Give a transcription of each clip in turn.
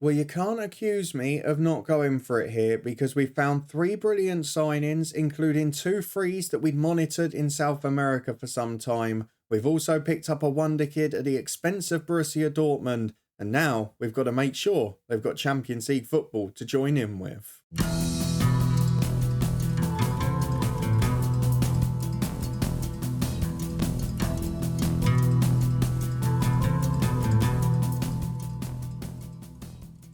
Well, you can't accuse me of not going for it here because we found three brilliant signings, including two frees that we'd monitored in South America for some time. We've also picked up a wonder kid at the expense of Borussia Dortmund, and now we've got to make sure they've got Champions League football to join in with.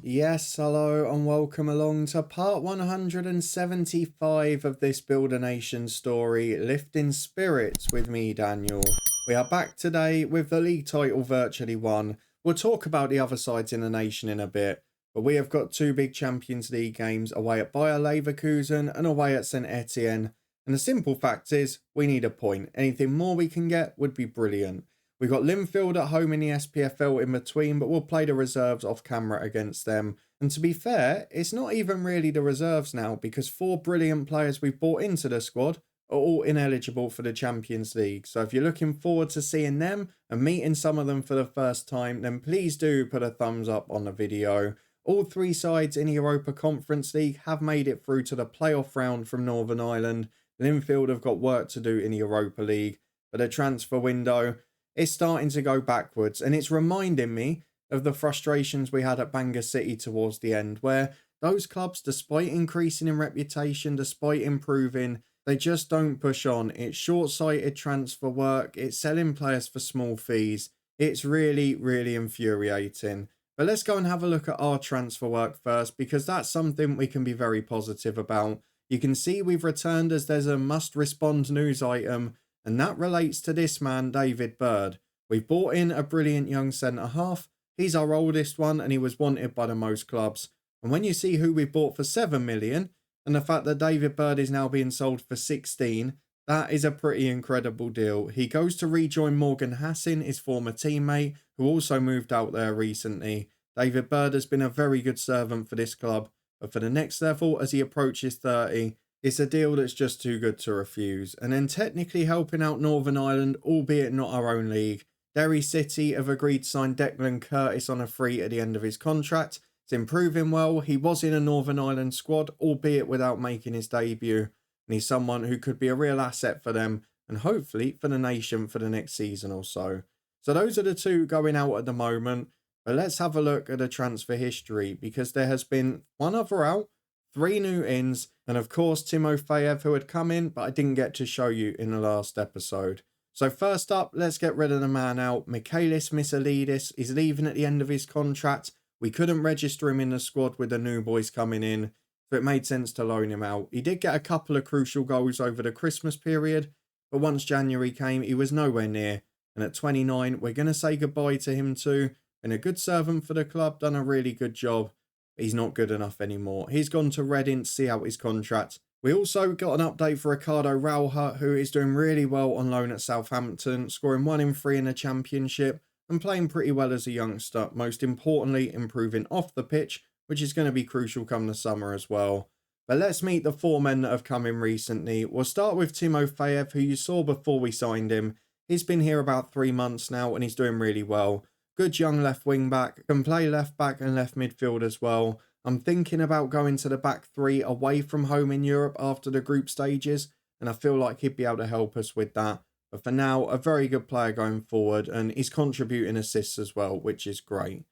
Yes, hello and welcome along to part 175 of this Build a Nation story, Lifting Spirits with me, Daniel. We are back today with the league title virtually won. We'll talk about the other sides in the nation in a bit, but we have got two big Champions League games away at Bayer Leverkusen and away at Saint-Etienne. And the simple fact is, we need a point. Anything more we can get would be brilliant. We've got Linfield at home in the SPFL in between, but we'll play the reserves off camera against them. And to be fair, it's not even really the reserves now because four brilliant players we've brought into the squad are all ineligible for the Champions League. So if you're looking forward to seeing them and meeting some of them for the first time, then please do put a thumbs up on the video. All three sides in the Europa Conference League have made it through to the playoff round from Northern Ireland. Linfield have got work to do in the Europa League, but the transfer window is starting to go backwards, and it's reminding me of the frustrations we had at Bangor City towards the end, where those clubs, despite increasing in reputation, despite improving, they just don't push on. It's short-sighted transfer work, it's selling players for small fees. It's really, really infuriating. But let's go and have a look at our transfer work first, because that's something we can be very positive about. You can see we've returned as there's a must-respond news item, and that relates to this man, David Bird. We've brought in a brilliant young centre-half. He's our oldest one, and he was wanted by the most clubs. And when you see who we bought for 7 million, and the fact that David Bird is now being sold for 16, that is a pretty incredible deal. He goes to rejoin Morgan Hassan, his former teammate, who also moved out there recently. David Bird has been a very good servant for this club, but for the next level, as he approaches 30, it's a deal that's just too good to refuse. And then technically helping out Northern Ireland, albeit not our own league. Derry City have agreed to sign Declan Curtis on a free at the end of his contract. It's improving well. He was in a Northern Ireland squad, albeit without making his debut. And he's someone who could be a real asset for them and hopefully for the nation for the next season or so. So those are the two going out at the moment. But let's have a look at the transfer history, because there has been one other out, 3 new ins, and of course Timofeyev, who had come in, but I didn't get to show you in the last episode. So first up, let's get rid of the man out. Michaelis Misalidis is leaving at the end of his contract. We couldn't register him in the squad with the new boys coming in, so it made sense to loan him out. He did get a couple of crucial goals over the Christmas period, but once January came, he was nowhere near. And at 29, we're going to say goodbye to him too. Been a good servant for the club, done a really good job. He's not good enough anymore. He's gone to Reading to see out his contract. We also got an update for Ricardo Rauha, who is doing really well on loan at Southampton, scoring 1 in 3 in the Championship and playing pretty well as a youngster. Most importantly, improving off the pitch, which is going to be crucial come the summer as well. But let's meet the 4 men that have come in recently. We'll start with Timofeyev, who you saw before we signed him. He's been here about 3 months now and he's doing really well. Good young left wing back, can play left back and left midfield as well. I'm thinking about going to the back 3 away from home in Europe after the group stages, and I feel like he'd be able to help us with that. But for now, a very good player going forward, and he's contributing assists as well, which is great.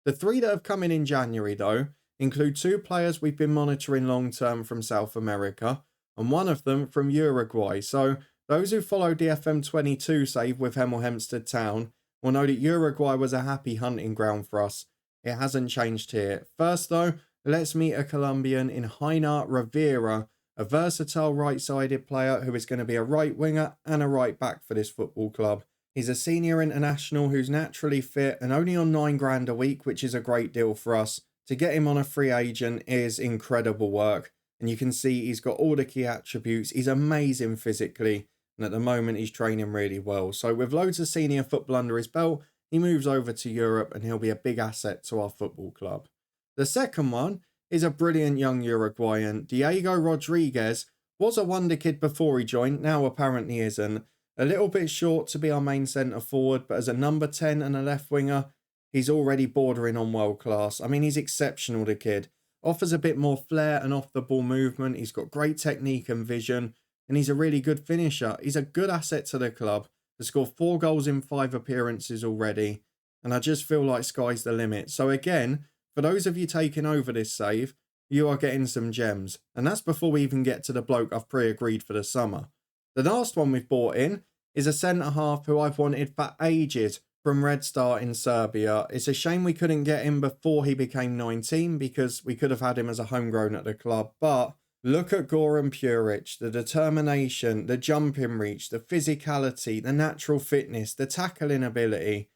The 3 that have come in January though include 2 players we've been monitoring long term from South America, and one of them from Uruguay. So those who followed the FM22 save with Hemel Hempstead Town will know that Uruguay was a happy hunting ground for us. It hasn't changed here. First though, let's meet a Colombian in Jaina Rivera, a versatile right-sided player who is going to be a right winger and a right back for this football club. He's a senior international who's naturally fit and only on 9 grand a week, which is a great deal for us. To get him on a free agent is incredible work. And you can see he's got all the key attributes. He's amazing physically. And at the moment, he's training really well. So with loads of senior football under his belt, he moves over to Europe and he'll be a big asset to our football club. The second one is a brilliant young Uruguayan. Diego Rodriguez was a wonder kid before he joined, now apparently isn't. A little bit short to be our main centre forward, but as a number 10 and a left winger, he's already bordering on world class. I mean, he's exceptional, the kid. Offers a bit more flair and off the ball movement. He's got great technique and vision, and he's a really good finisher. He's a good asset to the club. He's scored 4 goals in 5 appearances already, and I just feel like sky's the limit. So again, for those of you taking over this save, you are getting some gems. And that's before we even get to the bloke I've pre-agreed for the summer. The last one we've bought in is a centre-half who I've wanted for ages from Red Star in Serbia. It's a shame we couldn't get him before he became 19 because we could have had him as a homegrown at the club. But look at Goran Puric, the determination, the jumping reach, the physicality, the natural fitness, the tackling ability.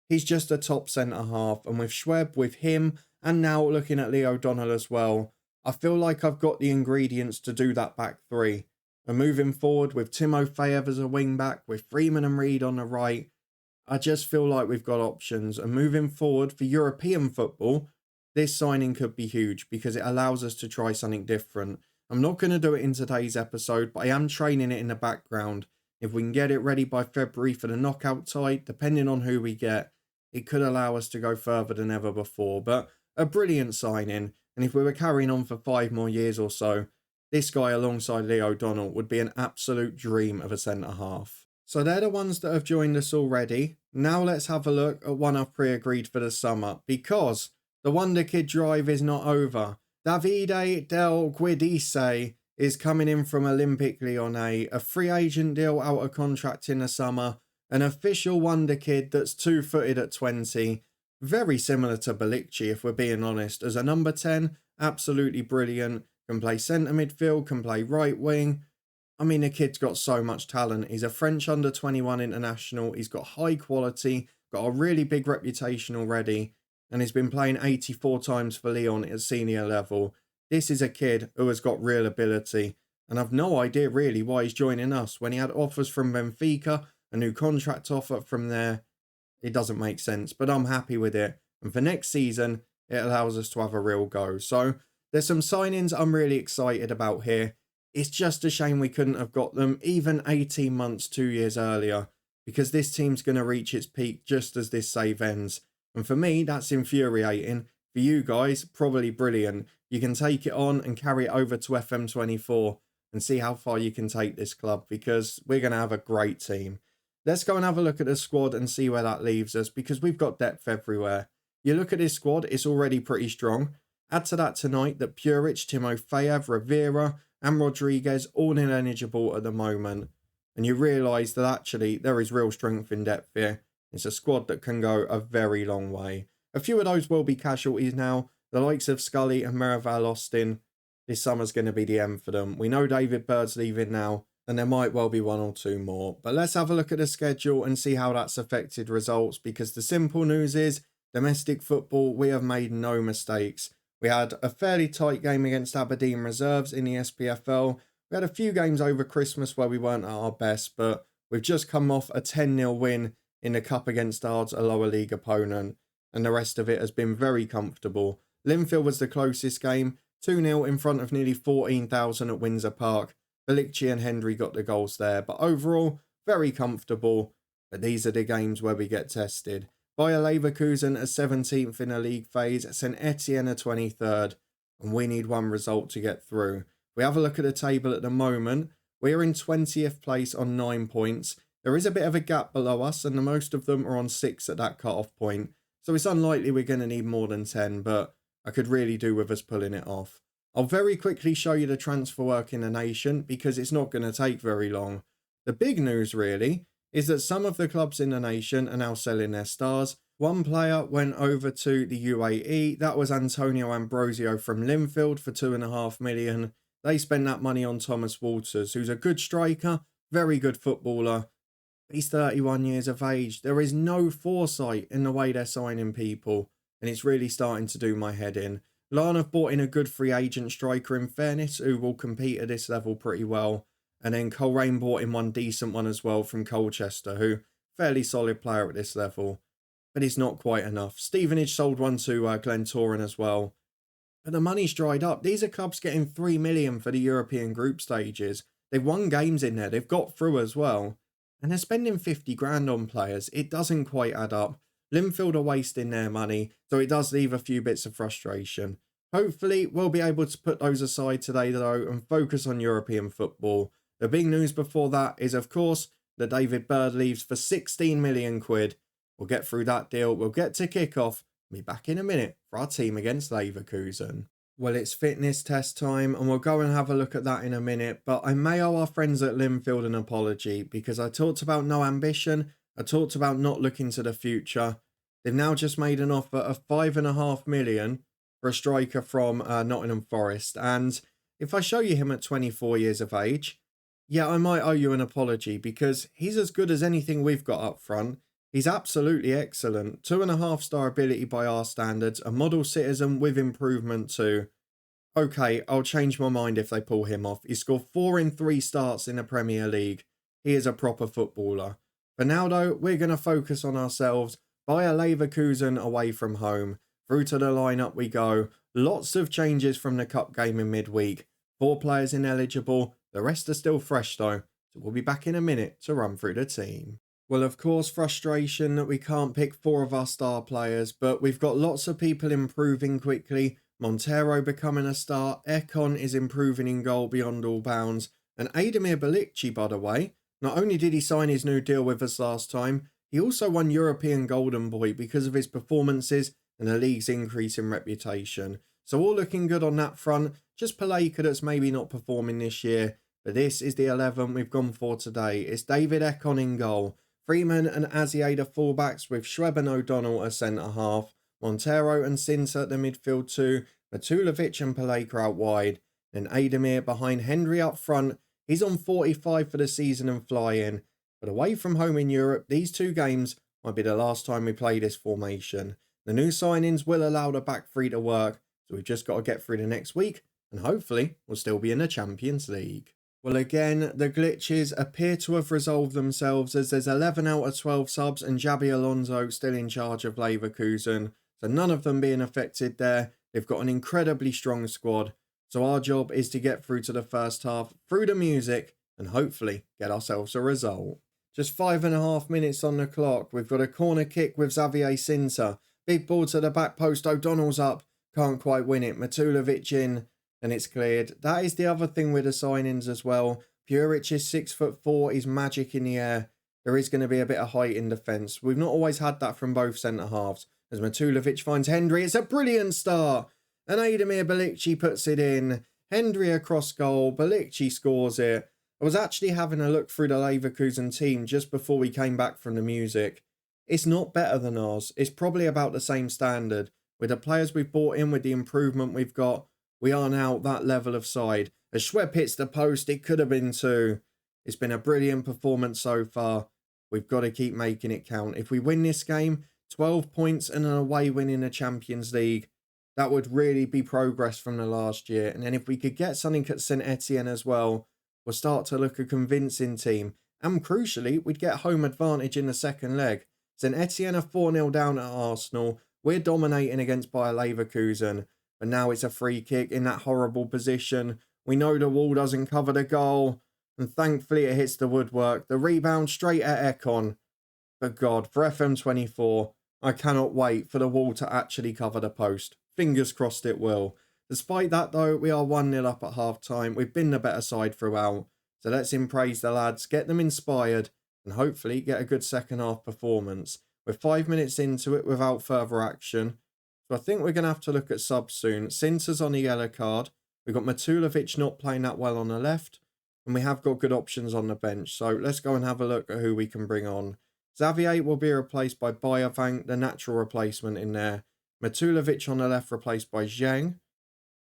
He's just a top centre-half. And with Schweb, with him, and now looking at Leo O'Donnell as well, I feel like I've got the ingredients to do that back three. And moving forward with Timo Feyev as a wing-back, with Freeman and Reed on the right, I just feel like we've got options. And moving forward for European football, this signing could be huge because it allows us to try something different. I'm not going to do it in today's episode, but I am training it in the background. If we can get it ready by February for the knockout tie, depending on who we get, it could allow us to go further than ever before. But a brilliant signing, and if we were carrying on for 5 more years or so, this guy alongside Leo O'Donnell would be an absolute dream of a centre-half. So they're the ones that have joined us already. Now let's have a look at one I've pre-agreed for the summer, because the WONDERKID drive is not over. Davide Del Guidice is coming in from Olympique Lyonnais, a free agent deal out of contract in the summer, an official WONDERKID that's 2-footed at 20. Very similar to Balikci, if we're being honest. As a number 10, absolutely brilliant. Can play centre midfield, can play right wing. I mean, the kid's got so much talent. He's a French under-21 international. He's got high quality, got a really big reputation already, and he's been playing 84 times for Lyon at senior level. This is a kid who has got real ability, and I've no idea really why he's joining us. When he had offers from Benfica, a new contract offer from there, it doesn't make sense, but I'm happy with it. And for next season, it allows us to have a real go. So there's some signings I'm really excited about here. It's just a shame we couldn't have got them even 18 months, 2 years earlier, because this team's going to reach its peak just as this save ends. And for me, that's infuriating. For you guys, probably brilliant. You can take it on and carry it over to FM24 and see how far you can take this club, because we're going to have a great team. Let's go and have a look at the squad and see where that leaves us, because we've got depth everywhere. You look at this squad, it's already pretty strong. Add to that tonight that Puric, Timo Feyev, Rivera and Rodriguez all ineligible at the moment. And you realise that actually there is real strength in depth here. It's a squad that can go a very long way. A few of those will be casualties now. The likes of Scully and Merival Austin, this summer's going to be the end for them. We know David Bird's leaving now, and there might well be 1 or 2 more. But let's have a look at the schedule and see how that's affected results, because the simple news is, domestic football, we have made no mistakes. We had a fairly tight game against Aberdeen Reserves in the SPFL. We had a few games over Christmas where we weren't at our best, but we've just come off a 10-0 win in the Cup against Ards, a lower league opponent, and the rest of it has been very comfortable. Linfield was the closest game, 2-0 in front of nearly 14,000 at Windsor Park. Balikci and Hendry got the goals there, but overall, very comfortable. But these are the games where we get tested. Bayer Leverkusen are 17th in the league phase, Saint-Etienne are 23rd, and we need one result to get through. We have a look at the table at the moment. We're in 20th place on 9 points. There is a bit of a gap below us, and the most of them are on 6 at that cut-off point. So it's unlikely we're going to need more than 10, but I could really do with us pulling it off. I'll very quickly show you the transfer work in the nation, because it's not going to take very long. The big news, really, is that some of the clubs in the nation are now selling their stars. One player went over to the UAE. That was Antonio Ambrosio from Linfield for $2.5 million. They spent that money on Thomas Walters, who's a good striker, very good footballer. He's 31 years of age. There is no foresight in the way they're signing people, and it's really starting to do my head in. Larne have bought in a good free agent striker, in fairness, who will compete at this level pretty well. And then Coleraine bought in one decent one as well from Colchester, who fairly solid player at this level. But it's not quite enough. Stevenage sold one to Glentoran as well. But the money's dried up. These are clubs getting $3 million for the European group stages. They've won games in there. They've got through as well. And they're spending 50 grand on players. It doesn't quite add up. Linfield are wasting their money, so it does leave a few bits of frustration. Hopefully, we'll be able to put those aside today, though, and focus on European football. The big news before that is, of course, that David Bird leaves for 16 million quid. We'll get through that deal. We'll get to kick-off. Be back in a minute for our team against Leverkusen. Well, it's fitness test time, and we'll go and have a look at that in a minute. But I may owe our friends at Linfield an apology, because I talked about no ambition. I talked about not looking to the future. They've now just made an offer of £5.5 million for a striker from Nottingham Forest. And if I show you him at 24 years of age, yeah, I might owe you an apology, because he's as good as anything we've got up front. He's absolutely excellent. 2.5-star ability by our standards. A model citizen with improvement too. Okay, I'll change my mind if they pull him off. He scored 4 in 3 starts in the Premier League. He is a proper footballer. For now though, we're going to focus on ourselves. Via Leverkusen away from home. Through to the lineup we go. Lots of changes from the cup game in midweek. 4 players ineligible. The rest are still fresh though. So we'll be back in a minute to run through the team. Well, of course, frustration that we can't pick 4 of our star players, but we've got lots of people improving quickly. Montero becoming a star, Ekon is improving in goal beyond all bounds, and Ademir Bilicci, by the way, not only did he sign his new deal with us last time, he also won European Golden Boy because of his performances and the league's increase in reputation. So all looking good on that front, just Paleka that's maybe not performing this year, but this is the 11 we've gone for today. It's David Ekon in goal. Freeman and Aziada fullbacks with Schweb and O'Donnell as centre-half, Montero and Sinter at the midfield too, Matulovic and Paleka out wide, then Ademir behind Hendry up front. He's on 45 for the season and flying, but away from home in Europe, these 2 games might be the last time we play this formation. The new signings will allow the back 3 to work, so we've just got to get through the next week, and hopefully we'll still be in the Champions League. Well, again, the glitches appear to have resolved themselves as there's 11 out of 12 subs and Xabi Alonso still in charge of Leverkusen. So none of them being affected there. They've got an incredibly strong squad. So our job is to get through to the first half, through the music, and hopefully get ourselves a result. Just 5.5 minutes on the clock. We've got a corner kick with Xavier Sinter. Big ball to the back post. O'Donnell's up. Can't quite win it. Matulovic in. And it's cleared. That is the other thing with the signings as well. Puric is 6'4", he's magic in the air. There is going to be a bit of height in defence. We've not always had that from both centre-halves. As Matulovic finds Hendry, it's a brilliant start. And Ademir Bilicci puts it in. Hendry across goal, Bilicci scores it. I was actually having a look through the Leverkusen team just before we came back from the music. It's not better than ours. It's probably about the same standard. With the players we've brought in, with the improvement we've got, we are now that level of side. As Schweb hits the post, it could have been 2. It's been a brilliant performance so far. We've got to keep making it count. If we win this game, 12 points and an away win in the Champions League, that would really be progress from the last year. And then if we could get something at Saint-Etienne as well, we'll start to look a convincing team. And crucially, we'd get home advantage in the second leg. Saint-Etienne are 4-0 down at Arsenal. We're dominating against Bayer Leverkusen. But now it's a free kick in that horrible position. We know the wall doesn't cover the goal. And thankfully it hits the woodwork. The rebound straight at Ekon. But God, for FM24, I cannot wait for the wall to actually cover the post. Fingers crossed it will. Despite that though, we are 1-0 up at half time. We've been the better side throughout. So let's praise the lads, get them inspired, and hopefully get a good second half performance. We're 5 minutes into it without further action. So I think we're going to have to look at subs soon. Sinter's on a yellow card. We've got Matulovic not playing that well on the left. And we have got good options on the bench. So let's go and have a look at who we can bring on. Xavier will be replaced by Bayervank, the natural replacement in there. Matulovic on the left replaced by Zheng.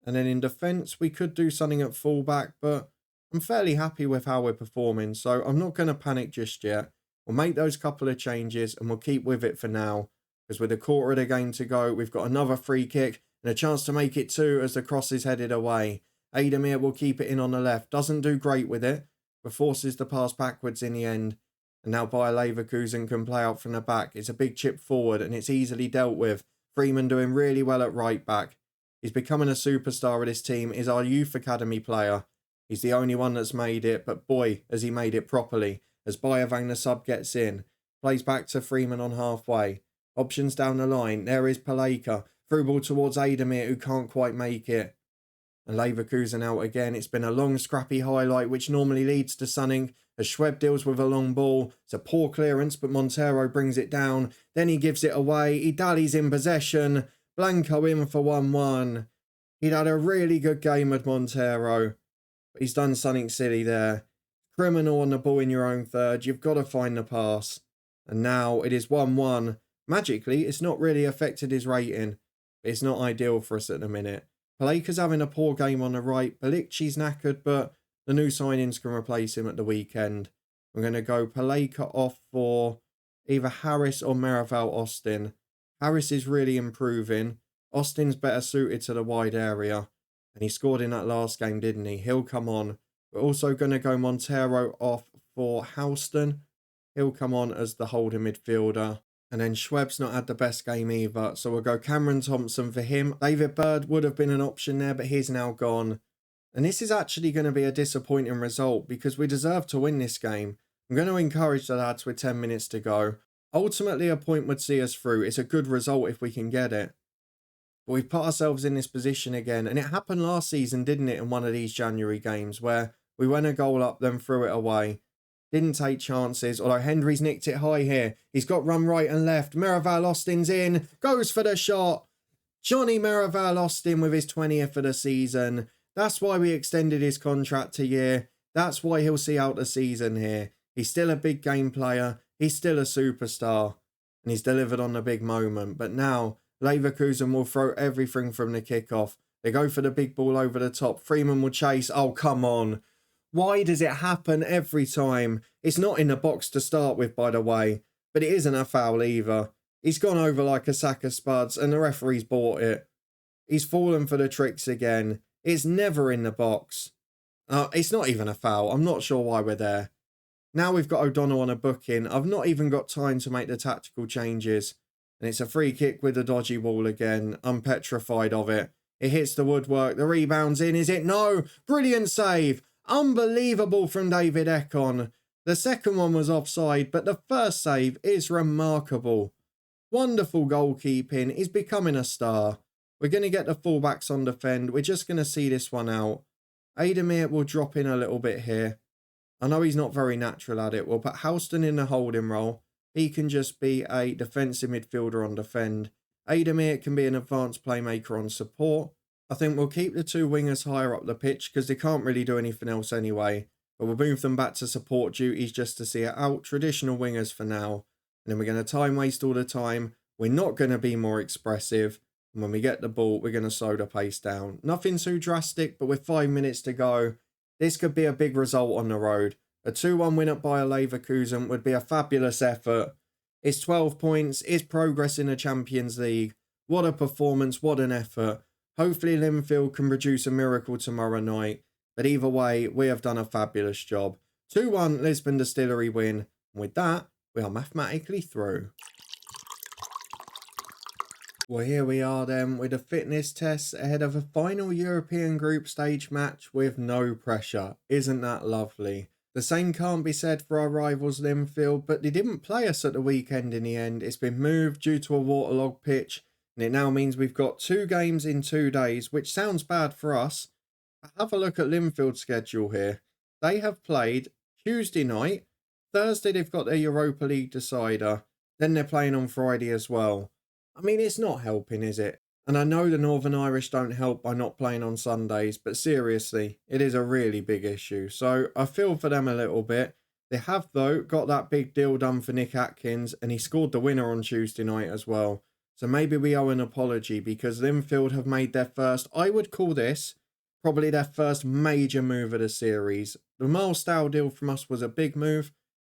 And then in defence, we could do something at fullback. But I'm fairly happy with how we're performing. So I'm not going to panic just yet. We'll make those couple of changes and we'll keep with it for now. Because with a quarter of the game to go, we've got another free kick and a chance to make it 2 as the cross is headed away. Ademir will keep it in on the left. Doesn't do great with it, but forces the pass backwards in the end. And now Bayer Leverkusen can play out from the back. It's a big chip forward and it's easily dealt with. Freeman doing really well at right back. He's becoming a superstar of this team. Is our youth academy player. He's the only one that's made it, but boy, has he made it properly. As Bayervank the sub gets in. Plays back to Freeman on halfway. Options down the line. There is Paleka. Through ball towards Ademir, who can't quite make it. And Leverkusen out again. It's been a long, scrappy highlight, which normally leads to something. As Schweb deals with a long ball. It's a poor clearance, but Montero brings it down. Then he gives it away. He dallies in possession. Blanco in for 1-1. He'd had a really good game with Montero. But he's done something silly there. Criminal on the ball in your own third. You've got to find the pass. And now it is 1-1. Magically, it's not really affected his rating. But it's not ideal for us at the minute. Paleka's having a poor game on the right. Balikci's knackered, but the new signings can replace him at the weekend. I'm going to go Paleka off for either Harris or Merival Austin. Harris is really improving. Austin's better suited to the wide area. And he scored in that last game, didn't he? He'll come on. We're also going to go Montero off for Houston. He'll come on as the holding midfielder. And then Schweb's not had the best game either. So we'll go Cameron Thompson for him. David Bird would have been an option there, but he's now gone. And this is actually going to be a disappointing result because we deserve to win this game. I'm going to encourage the lads with 10 minutes to go. Ultimately, a point would see us through. It's a good result if we can get it. But we've put ourselves in this position again. And it happened last season, didn't it, in one of these January games where we went a goal up, then threw it away. Didn't take chances, although Hendry's nicked it high here. He's got run right and left. Merival Austin's in. Goes for the shot. Johnny Merival Austin with his 20th of the season. That's why we extended his contract a year. That's why he'll see out the season here. He's still a big game player. He's still a superstar. And he's delivered on the big moment. But now, Leverkusen will throw everything from the kickoff. They go for the big ball over the top. Freeman will chase. Oh, come on. Why does it happen every time? It's not in the box to start with, by the way. But it isn't a foul either. He's gone over like a sack of spuds and the referee's bought it. He's fallen for the tricks again. It's never in the box. It's not even a foul. I'm not sure why we're there. Now we've got O'Donnell on a booking. I've not even got time to make the tactical changes. And it's a free kick with a dodgy ball again. I'm petrified of it. It hits the woodwork. The rebound's in. Is it? No. Brilliant save. Unbelievable from David Ekon. The second one was offside, but the first save is remarkable. Wonderful goalkeeping. He's becoming a star. We're going to get the fullbacks on defend. We're just going to see this one out. Ademir will drop in a little bit here. I know he's not very natural at it. We'll put Houston in the holding role. He can just be a defensive midfielder on defend. Ademir can be an advanced playmaker on support. I think we'll keep the two wingers higher up the pitch because they can't really do anything else anyway. But we'll move them back to support duties just to see it out. Traditional wingers for now. And then we're going to time waste all the time. We're not going to be more expressive. And when we get the ball, we're going to slow the pace down. Nothing too drastic, but with 5 minutes to go, this could be a big result on the road. A 2-1 win at Bayer Leverkusen would be a fabulous effort. It's 12 points. It's progress in the Champions League. What a performance. What an effort. Hopefully Linfield can produce a miracle tomorrow night. But either way, we have done a fabulous job. 2-1 Lisburn Distillery win. And with that, we are mathematically through. Well, here we are then with the fitness tests ahead of a final European group stage match with no pressure. Isn't that lovely? The same can't be said for our rivals Linfield, but they didn't play us at the weekend in the end. It's been moved due to a waterlogged pitch. And it now means we've got 2 games in 2 days, which sounds bad for us. But have a look at Linfield's schedule here. They have played Tuesday night. Thursday they've got their Europa League decider. Then they're playing on Friday as well. I mean, it's not helping, is it? And I know the Northern Irish don't help by not playing on Sundays, but seriously, it is a really big issue. So I feel for them a little bit. They have, though, got that big deal done for Nick Atkins, and he scored the winner on Tuesday night as well. So maybe we owe an apology because Linfield have made their first, I would call this, probably their first major move of the series. The Miles Style deal from us was a big move.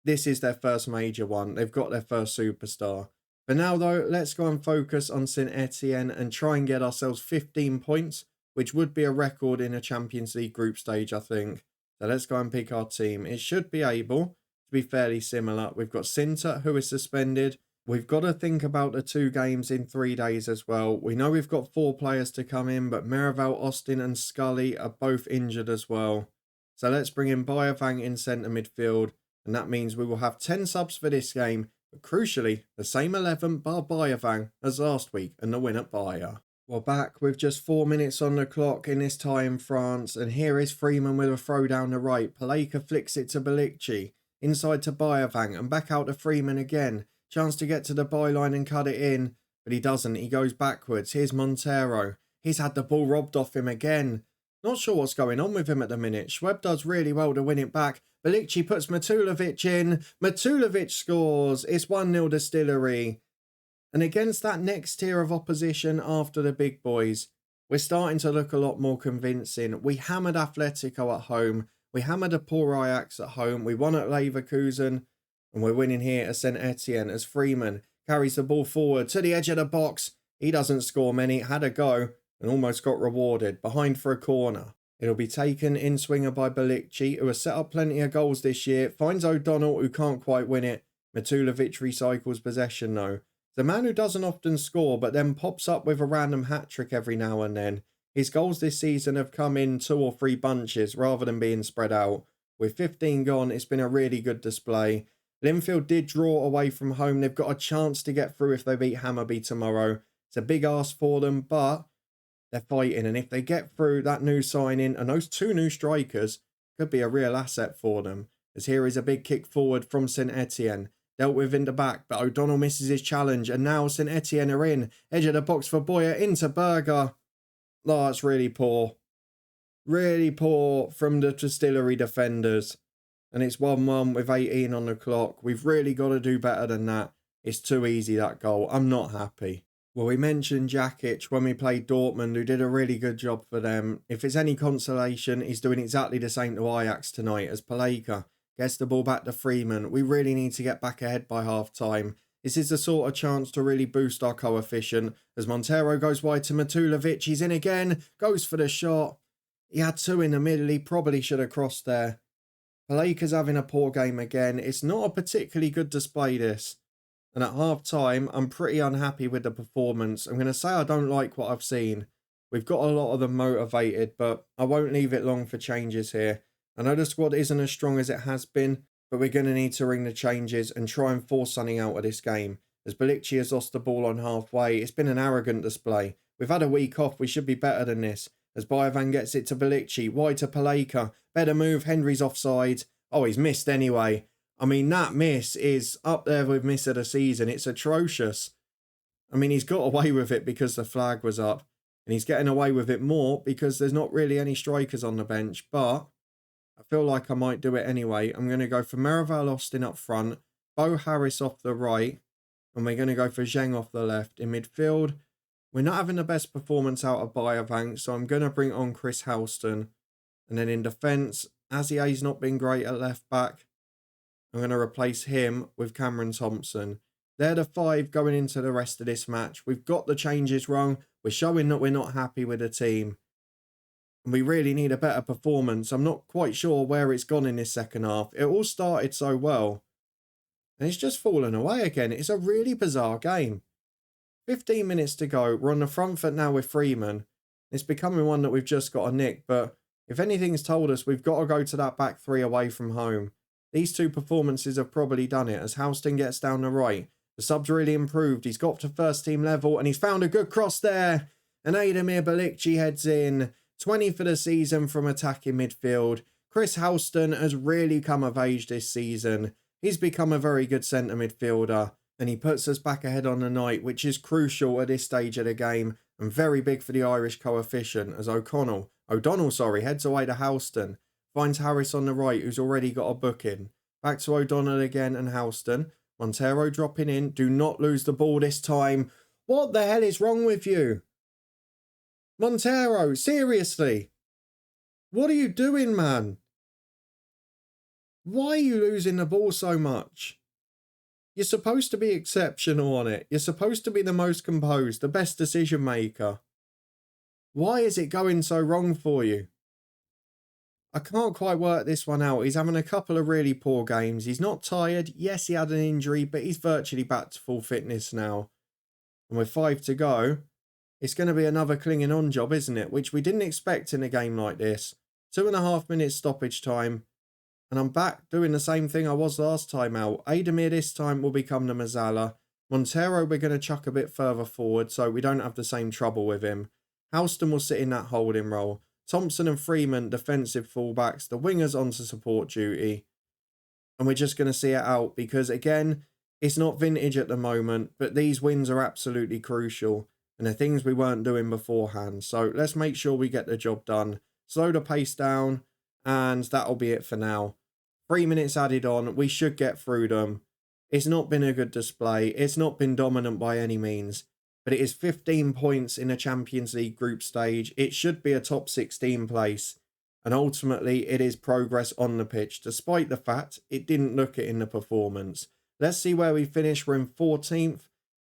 This is their first major one. They've got their first superstar. For now, though, let's go and focus on Saint-Etienne and try and get ourselves 15 points, which would be a record in a Champions League group stage, I think. So let's go and pick our team. It should be able to be fairly similar. We've got Sinter, who is suspended. We've got to think about the 2 games in 3 days as well. We know we've got 4 players to come in, but Merival, Austin and Scully are both injured as well. So let's bring in Bayervang in centre midfield. And that means we will have 10 subs for this game. but crucially, the same 11 bar Bayervang as last week and the win at Bayer. We're back with just 4 minutes on the clock in this tie in France, and here is Freeman with a throw down the right. Paleka flicks it to Balikci, inside to Bayervang, and back out to Freeman again. Chance to get to the byline and cut it in, but he doesn't. He goes backwards. Here's Montero. He's had the ball robbed off him again. Not sure what's going on with him at the minute. Schweb does really well to win it back. Balikci puts Matulovic in. Matulovic scores. It's 1-0 Distillery. And against that next tier of opposition after the big boys, we're starting to look a lot more convincing. We hammered Atletico at home. We hammered a poor Ajax at home. We won at Leverkusen. And we're winning here at Saint-Etienne as Freeman carries the ball forward to the edge of the box. He doesn't score many. Had a go and almost got rewarded. Behind for a corner. It'll be taken in swinger by Balikci, who has set up plenty of goals this year. Finds O'Donnell, who can't quite win it. Matulovic recycles possession though. The man who doesn't often score but then pops up with a random hat-trick every now and then. His goals this season have come in 2 or 3 bunches rather than being spread out. With 15 gone, it's been a really good display. Linfield did draw away from home. They've got a chance to get through if they beat Hammarby tomorrow. It's a big ask for them, but they're fighting. And if they get through, that new signing and those 2 new strikers could be a real asset for them. As here is a big kick forward from Saint-Etienne. Dealt with in the back, but O'Donnell misses his challenge, and now Saint-Etienne are in. Edge of the box for Boyer, into Berger. Oh, it's really poor. Really poor from the Distillery defenders. And it's 1-1 with 18 on the clock. We've really got to do better than that. It's too easy, that goal. I'm not happy. Well, we mentioned Jakic when we played Dortmund, who did a really good job for them. If it's any consolation, he's doing exactly the same to Ajax tonight as Paleka gets the ball back to Freeman. We really need to get back ahead by half-time. This is the sort of chance to really boost our coefficient. As Montero goes wide to Matulovic, he's in again, goes for the shot. He had 2 in the middle, he probably should have crossed there. Paleka's having a poor game again. It's not a particularly good display, this. And at half-time, I'm pretty unhappy with the performance. I'm going to say I don't like what I've seen. We've got a lot of them motivated, but I won't leave it long for changes here. I know the squad isn't as strong as it has been, but we're going to need to ring the changes and try and force something out of this game. As Balikci has lost the ball on halfway, it's been an arrogant display. We've had a week off, we should be better than this. As Bayervan gets it to Balikci, wide to Paleka. Better move, Henry's offside. Oh, he's missed anyway. I mean, that miss is up there with miss of the season. It's atrocious. I mean, he's got away with it because the flag was up. And he's getting away with it more because there's not really any strikers on the bench, but I feel like I might do it anyway. I'm going to go for Merivale Austin up front, Bo Harris off the right, and we're going to go for Zheng off the left. In midfield, we're not having the best performance out of Bayervang, so I'm going to bring on Chris Houston. And then in defence, Azie's not been great at left back. I'm going to replace him with Cameron Thompson. They're the 5 going into the rest of this match. We've got the changes wrong. We're showing that we're not happy with the team. And we really need a better performance. I'm not quite sure where it's gone in this second half. It all started so well. And it's just fallen away again. It's a really bizarre game. 15 minutes to go. We're on the front foot now with Freeman. It's becoming one that we've just got to nick. But if anything's told us, we've got to go to that back 3 away from home. These 2 performances have probably done it. As Houston gets down the right. The sub's really improved. He's got to first team level. And he's found a good cross there. And Ademir Balikci heads in. 20 for the season from attacking midfield. Chris Houston has really come of age this season. He's become a very good centre midfielder. And he puts us back ahead on the night, which is crucial at this stage of the game. And very big for the Irish coefficient. As O'Donnell, heads away to Houston. Finds Harris on the right, who's already got a booking. Back to O'Donnell again and Houston. Montero dropping in. Do not lose the ball this time. What the hell is wrong with you? Montero, seriously? What are you doing, man? Why are you losing the ball so much? You're supposed to be exceptional on it. You're supposed to be the most composed, the best decision maker. Why is it going so wrong for you? I can't quite work this one out. He's having a couple of really poor games. He's not tired. Yes, he had an injury, but he's virtually back to full fitness now. And with 5 to go, it's going to be another clinging on job, isn't it? Which we didn't expect in a game like this. 2.5 minutes stoppage time. And I'm back doing the same thing I was last time out. Ademir this time will become the Mazzala. Montero we're going to chuck a bit further forward so we don't have the same trouble with him. Houston will sit in that holding role. Thompson and Freeman, defensive fullbacks. The wingers onto support duty. And we're just going to see it out because, again, it's not vintage at the moment, but these wins are absolutely crucial. And they're things we weren't doing beforehand. So let's make sure we get the job done. Slow the pace down, and that'll be it for now. 3 minutes added on. We should get through them. It's not been a good display. It's not been dominant by any means. But it is 15 points in a Champions League group stage. It should be a top 16 place. And ultimately, it is progress on the pitch, despite the fact it didn't look it in the performance. Let's see where we finish. We're in 14th.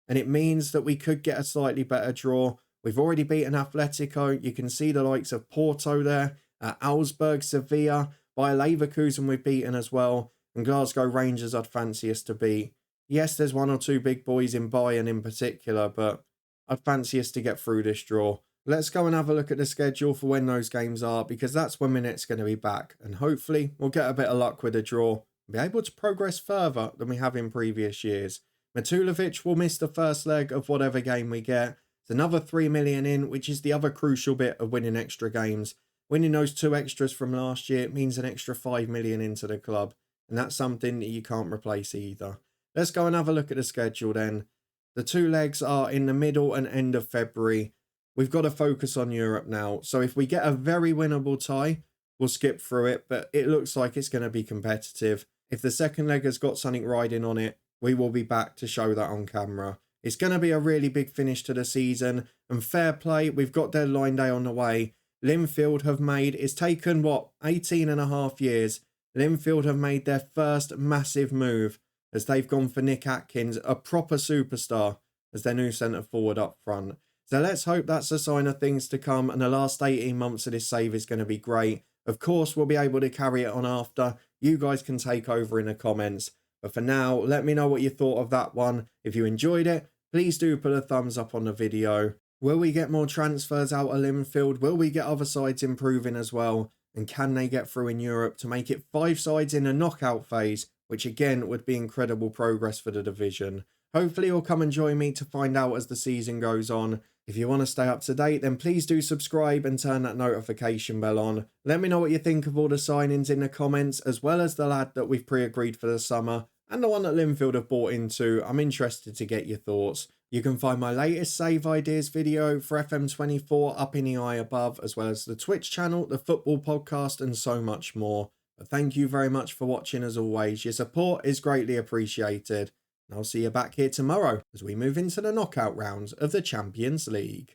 And it means that we could get a slightly better draw. We've already beaten Atletico. You can see the likes of Porto there. Augsburg, Sevilla. By Leverkusen we've beaten as well. And Glasgow Rangers I'd fancy us to beat. Yes, there's one or two big boys in Bayern in particular, but I'd fancy us to get through this draw. Let's go and have a look at the schedule for when those games are, because that's when Minet's going to be back. And hopefully we'll get a bit of luck with a draw and be able to progress further than we have in previous years. Matulovic will miss the first leg of whatever game we get. It's another 3 million in, which is the other crucial bit of winning extra games. Winning those 2 extras from last year means an extra 5 million into the club. And that's something that you can't replace either. Let's go and have a look at the schedule then. The 2 legs are in the middle and end of February. We've got to focus on Europe now. So if we get a very winnable tie, we'll skip through it. But it looks like it's going to be competitive. If the second leg has got something riding on it, we will be back to show that on camera. It's going to be a really big finish to the season. And fair play, we've got deadline day on the way. Linfield have made, it's taken, 18 and a half years. Linfield have made their first massive move as they've gone for Nick Atkins, a proper superstar, as their new centre forward up front. So let's hope that's a sign of things to come, and the last 18 months of this save is going to be great. Of course, we'll be able to carry it on after. You guys can take over in the comments. But for now, let me know what you thought of that one. If you enjoyed it, please do put a thumbs up on the video. Will we get more transfers out of Linfield? Will we get other sides improving as well? And can they get through in Europe to make it 5 sides in a knockout phase, which again would be incredible progress for the division. Hopefully you'll come and join me to find out as the season goes on. If you want to stay up to date, then please do subscribe and turn that notification bell on. Let me know what you think of all the signings in the comments, as well as the lad that we've pre-agreed for the summer, and the one that Linfield have bought into. I'm interested to get your thoughts. You can find my latest save ideas video for FM24 up in the eye above, as well as the Twitch channel, the football podcast, and so much more. But thank you very much for watching as always. Your support is greatly appreciated. And I'll see you back here tomorrow as we move into the knockout rounds of the Champions League.